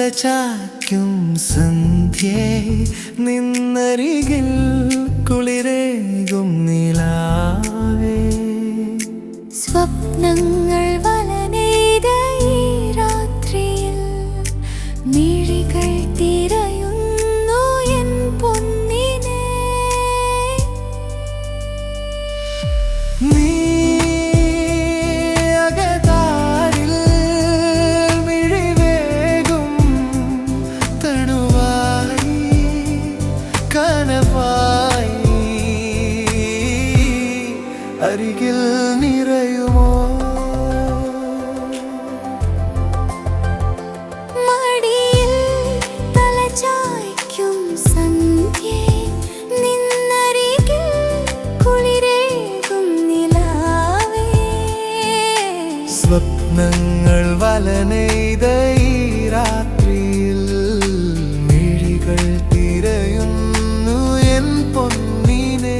തലചായ്ക്കും സന്ധ്യേ നിന്നരികിൽ കുളിരേകും നിലാവേ സ്വപ്നങ്ങൾ വലനെയ്ത ഈ രാത്രിയിൽ മിഴികൾ തിരയുന്നു എൻ പൊന്നിനെ നീ അകതാരിൽ മിഴിവേകും തണുവായി കനവായി അരികിൽ നിറയുമോ മടിയിൽ തലചായ്ക്കും സന്ധ്യേ നിന്നരികിൽ കുളിരേകും നിലാവേ സ്വപ്നങ്ങൾ വലനെയ്ത ഈ രാത്രിയിൽ മിഴികൾ തിരയുന്നു എൻ പൊന്നിനെ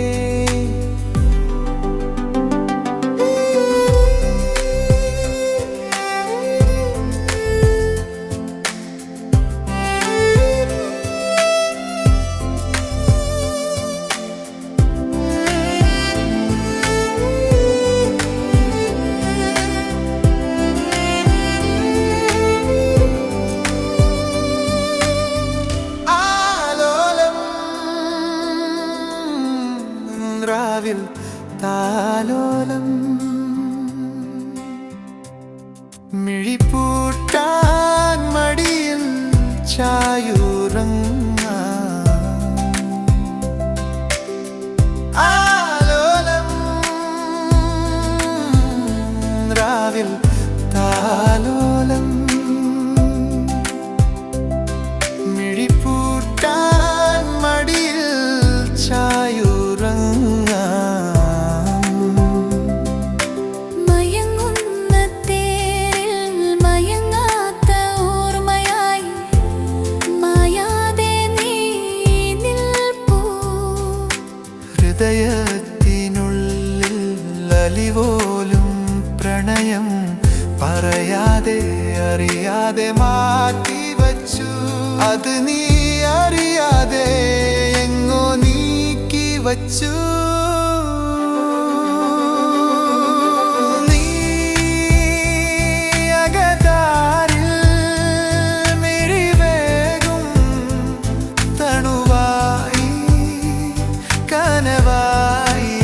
രാവിൽ താലോലം മിഴിപ്പൂട്ടാൻ മടിയിൽ ആലോലം രാവിൽ താലോലം മിഴിപ്പൂട്ടാൻ മടിയിൽ മയങ്ങുന്ന തേരിൽ മയങ്ങാത്ത ഓർമ്മയായി മായാതെ നീ നിൽപ്പൂ ഹൃദയത്തിനുള്ളിൽ അലിപോലും പ്രണയം പറയാതെ അറിയാതെ മാറ്റി വച്ചു അത് നീ അറിയാതെ എങ്ങോ നീക്കി വച്ചു നീ അകതാരിൽ മിഴിവേകും തണുവായി കനവായി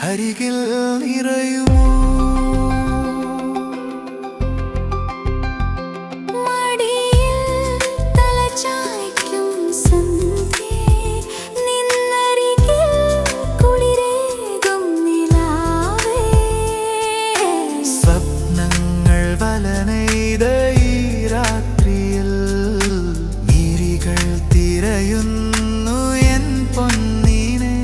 അരികിൽ നിറയുമോ മടിയിൽ തലചായ്ക്കും സന്ധ്യേ നിന്നരികിൽ കുളിരേകും നിലാവേ സ്വപ്നങ്ങൾ വലനെയ്ത ഈ രാത്രിയിൽ മിഴികൾ തിരയുന്നു എൻ പൊന്നിനെ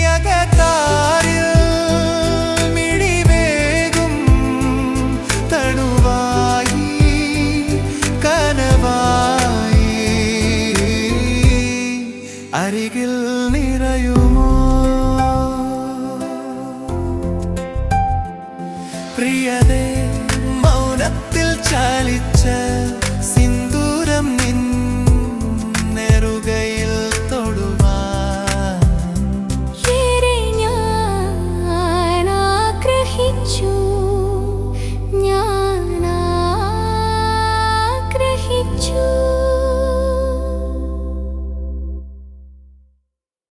അകതാരിൽ മിഴിവേകും തണുവായി കനവായി അരികിൽ നിറയുമോ പ്രിയതേ മൗനത്തിൽ ചാലിച്ച